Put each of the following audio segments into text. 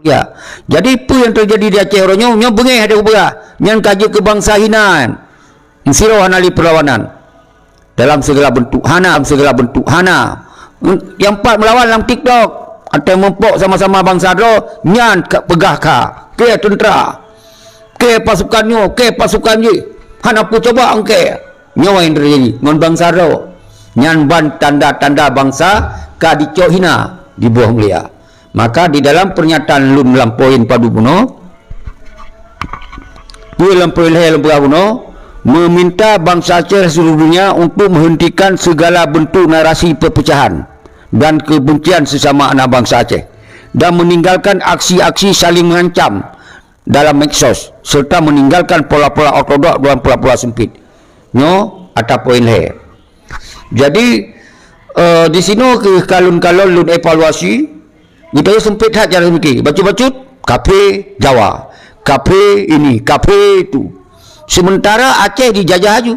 Ya. Jadi apa yang terjadi di Aceh orangnya nya bengih ada ubah yang kaji kebangsaan hinaan siro hanali perlawanan dalam segala bentuk hana yang empat melawan dalam TikTok atau mempok sama-sama bangsa do nyan pegah ka ke tentera ke pasukannya hana pu coba angke nyawa yang terjadi ngon bangsa do nyan ban tanda-tanda bangsa ka dicok hina di bawah mulia. Maka di dalam pernyataan lun dalam poin padu buno dalam poin buno meminta bangsa Aceh seluruh dunia untuk menghentikan segala bentuk narasi perpecahan dan kebencian sesama anak bangsa Aceh dan meninggalkan aksi-aksi saling mengancam dalam medsos serta meninggalkan pola-pola ortodok dan pola-pola sempit. Nyo ada poin he. Jadi di sini ke kalun-kalun lun evaluasi kita sempit hak cara mikir bacut-bacut kafe Jawa kafe ini kafe itu sementara Aceh dijajah aju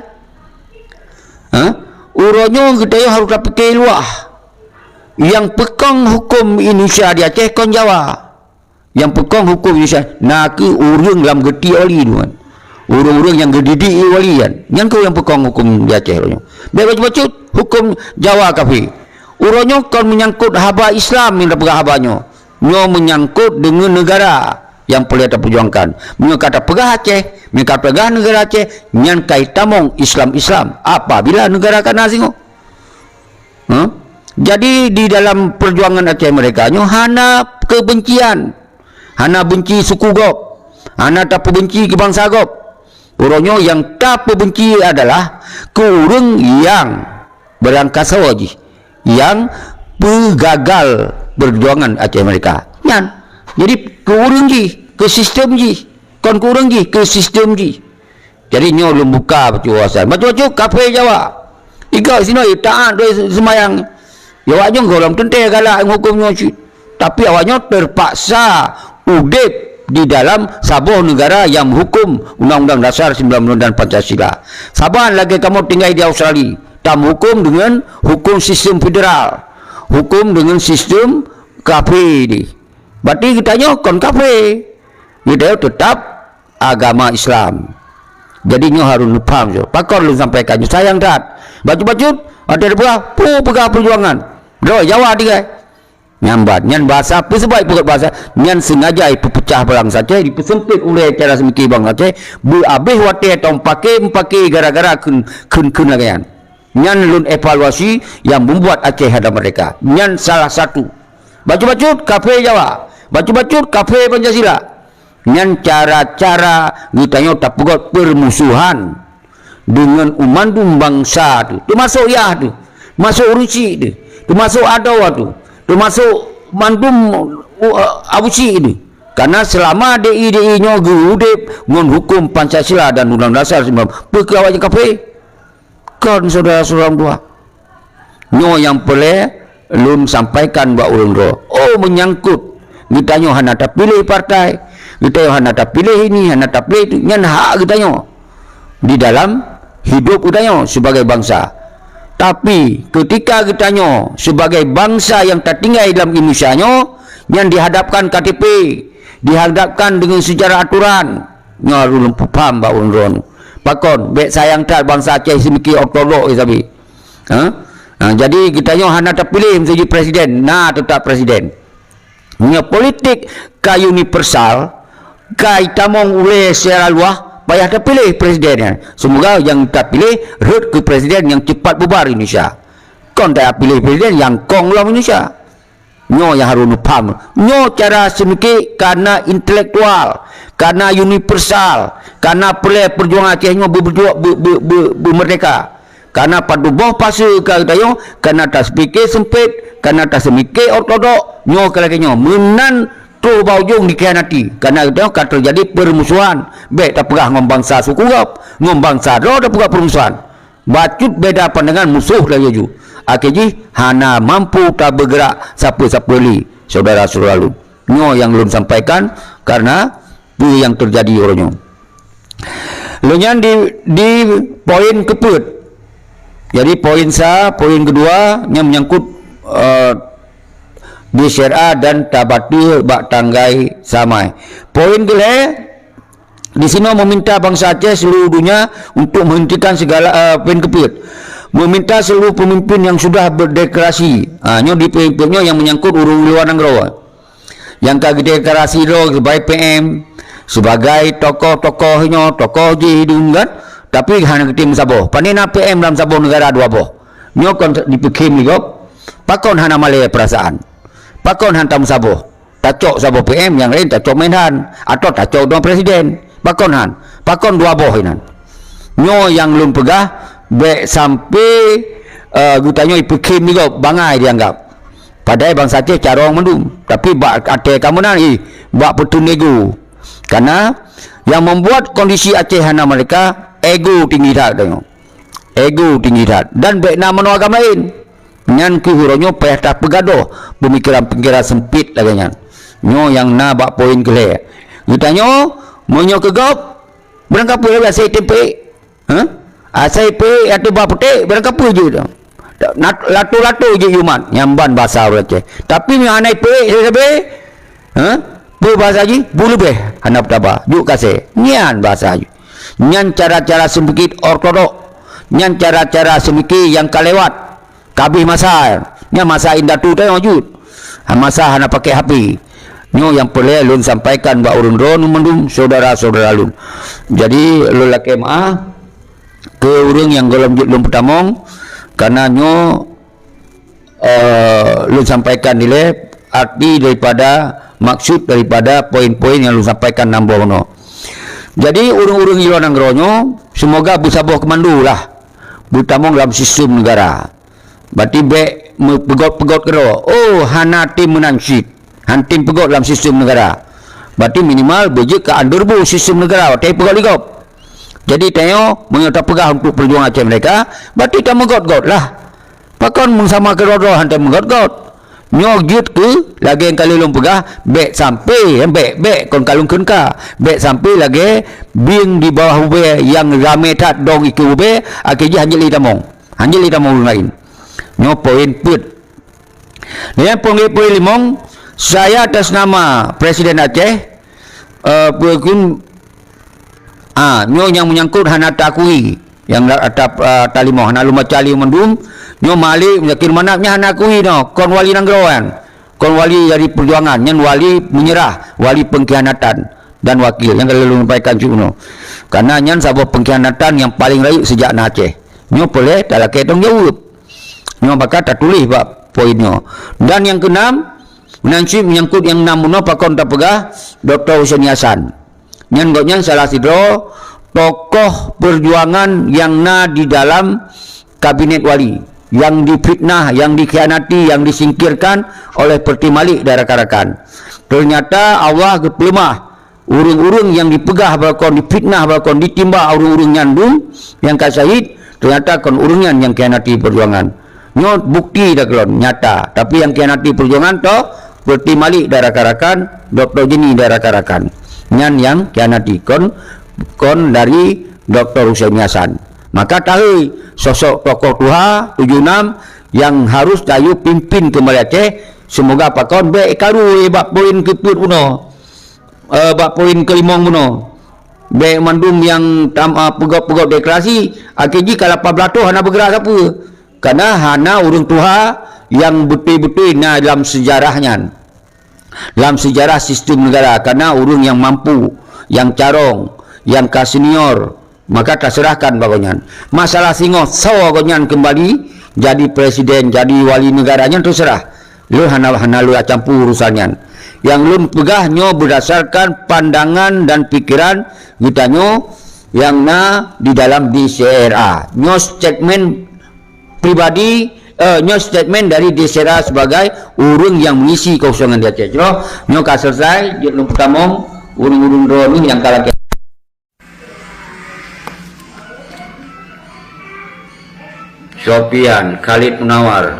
uronyo kita harus fikir luah yang pegang hukum Indonesia di Aceh kon Jawa yang pegang hukum Indonesia nak urang dalam geti oli tuan urang-urang yang gedidik oli kan yang kau yang pegang hukum di Aceh uronyo bacut-bacut hukum Jawa kafe uronyo kon menyangkut haba Islam yang dapat habanyo nyo menyangkut dengan negara yang perlu kita perjuangkan nyo kata pegah Aceh nyo kata pegah negara Aceh nyan kaitamong Islam apabila negara kana singo jadi di dalam perjuangan Aceh mereka nyo hana kebencian hana benci suku gop hana tak benci ke bangsa gop uronyo yang tak benci adalah ke urang yang berangkasa wajih yang gagal perjuangan Aceh mereka nyan jadi kurang ke sistem kon kurang ke sistem jadi nyo belum buka percuasan macam-macam kafe Jawa ikau sini taat doi semayang ya awaknya golong tente galak hukumnya tapi awaknya terpaksa udip di dalam sabuah negara yang hukum Undang-Undang Dasar 1945 dan Pancasila saban lagi kamu tinggal di Australia tam hukum dengan hukum sistem federal hukum dengan sistem kafe ini berarti kita kon kafe kita tetap agama Islam jadi nyo harus paham so pakor lu sampaikan sayang dat baju-baju ada pegah perjuangan do Jawa dia nyambat nyan bahasa apa sebab pokok bahasa nyan sengaja pecah bangsa Aceh dipersempit oleh cara semiki bangsa Aceh beabeh wate tong pakai gara-gara kun lagian nyan lun evaluasi yang membuat Aceh ada mereka nyan salah satu bacut-bacut kafe Jawa bacut-bacut kafe Pancasila nyan cara-cara ditanya tak pegot permusuhan dengan umandum bangsa tu masuk ya tu masuk Rusi tu masuk Adawa tu masuk mandum abusi ini karena selama DI nya gudep ngon hukum Pancasila dan Undang-Undang Dasar 1945 perkawanya kafe kan saudara-saudara dua nyo yang boleh lun sampaikan buat urang ro menyangkut kita nyo hana tak pilih partai kita hana tak pilih ini hana tak pilih itu nyan hak kita nyo di dalam hidup kita nyo sebagai bangsa tapi ketika kita nyo sebagai bangsa yang tertinggal dalam Indonesia nyo yang dihadapkan KTP dihadapkan dengan sejarah aturan nyo harus paham buat urang ro pakon baik sayang tak bangsa Aceh semiki ortodok tapi jadi kita nyo hana terpilih menjadi presiden tetap presiden punya politik ka universal ka itamong oleh secara luas payah terpilih presidennya semoga yang terpilih rut ke presiden yang cepat bubar Indonesia kon tak pilih presiden yang kong lah Indonesia nyo yang harus paham nyo cara semiki karena intelektual karena universal karena perjuangan Aceh nyo bermerdeka karena padu boh pasu katayo karena tak sepikir sempit karena tak semikir ortodok nyo kalaknya menan tu baujung dikhianati karena itu kan terjadi permusuhan baik tak pegah ngombangsa suku gap ngombangsa do tak pegah permusuhan bacut beda pandangan musuh lagi ju akhirnya hana mampu tak bergerak siapa-siapa li saudara-saudara lu nyo yang belum sampaikan karena itu yang terjadi orangnya lu nyan di poin keput jadi poin kedua yang menyangkut DCRA dan tabati bak tanggai samai. Poin ke di sini meminta bangsa Aceh seluruh dunia untuk menghentikan segala poin-kepiut. Meminta seluruh pemimpin yang sudah berdeklarasi, nyo di pemimpinnya yang menyangkut urung luar negara. Yang deklarasi do sebagai PM, sebagai tokoh-tokohnya, tokoh je hidung kan, tapi hanya ketim Sabah. Panina PM dalam Sabah negara dua boh. Nyo kon dipikim ligop. Pakon hana malay perasaan. Pakon hantam Sabah. Tacok Sabah PM yang lain tacok Menhan atau tacok dua presiden. Pakon han. Pakon dua boh inan. Nyo yang lun pegah be sampai gutanyo ipikim ligop bangai dianggap. Padahal bangsa Aceh carong mendum, tapi bak Aceh kamu nang bak petun ego. Karena yang membuat kondisi Aceh hana mereka ego tinggi dah tengok. Ego tinggi dah dan baik nama agama lain. Nyan kuhuronyo payah tak pegadoh, pemikiran-pemikiran sempit lagi nyan. Nyo yang na bak poin kele. Gutanyo monyo kegop berangkat pula saya tempe. Saya pe atau bak petik berangkat pula je dah. Latu-latu je yuman nyamban bahasa Aceh. Tapi mi anai pe sebe pe bahasa ji bulu be hanap taba juk kase nyan bahasa ji nyan cara-cara sedikit ortodok nyan cara-cara sedikit yang kalewat kabih masa nya masa indah tu teh wujud masa hana pakai HP nyo yang perlu lun sampaikan ba urun ron mendum saudara-saudara lun. Jadi lu laki maah ke urang yang golong lun pertamong karena nyo lu sampaikan nilai arti daripada maksud daripada poin-poin yang lu sampaikan nambono. Jadi urung-urung luar negara semoga bersabah kemandu lah bertamong dalam sistem negara. Berarti be pegot-pegot kero. Oh hana tim menansit, han tim pegot dalam sistem negara. Berarti minimal beje ke underbu sistem negara. Tapi pegot ligop. Jadi tengok menyerta pegah untuk perjuangan Aceh mereka, berarti tak megot-got lah. Pakon bersama kerodo hantar megot-got. Nyogyut ke lagi yang kali lom pegah, bek sampai bek kon kalung kenka, bek sampai lagi bing di bawah ube yang rame tat dong iku ube, akhirnya hanjeli tamong lain. Nyo poin put. Dengan poin limong, saya atas nama Presiden Aceh, nyo yang menyangkut hana takui yang atap talimo hana lumah cali mendum nyo malik yakin manaknya hana akui no kon wali nanggroan kon wali dari perjuangan nyen wali menyerah wali pengkhianatan dan wakil yang kalau sampaikan cuno karena nyen sabab pengkhianatan yang paling rayu sejak Aceh nyo boleh tak ketong jawab nyo bakal tak tulis bab poinnya. Dan yang keenam menyangkut yang enam muno pakon tak pegah Dr. Hussein Hasan nyen gotnya salah sidro tokoh perjuangan yang na di dalam kabinet wali yang difitnah, yang dikhianati, yang disingkirkan oleh Perti Malik dan rakan-rakan. Ternyata Allah kepelemah urung-urung yang dipegah bakon difitnah bakon ditimba urung-urung nyandung yang kasahid ternyata kon urungan yang khianati perjuangan. Nyo bukti dah kelon nyata, tapi yang khianati perjuangan to Perti Malik dan rakan-rakan, Dr. Jeni dan rakan-rakan. Nyan yang khianati kon dari Dr. Hussein Hasan. Maka tahu sosok tokoh Tuha 76 yang harus dayu pimpin kembali Aceh. Semoga pakon be karu bab poin keput puno. Bab poin kelimong puno. Be mandum yang pegot-pegot deklarasi akhirnya kalau 14 hana bergerak apa? Karena hana urung Tuha yang betul-betul na dalam sejarahnya. Dalam sejarah sistem negara karena urung yang mampu, yang carong, yang ka senior, maka terserahkan bagonyan. Masalah singo sawo bagonyan kembali jadi presiden, jadi wali negaranya terserah. Lu hana lu campur urusannya. Yang lu pegahnya berdasarkan pandangan dan pikiran gitanyo yang na di dalam DCRA. Nyo statement pribadi, nyo statement dari DCRA sebagai urung yang mengisi kosongan di Aceh. Nyo ka selesai, dia pertama urung-urung drone yang kalah Sofian Khalid Munawar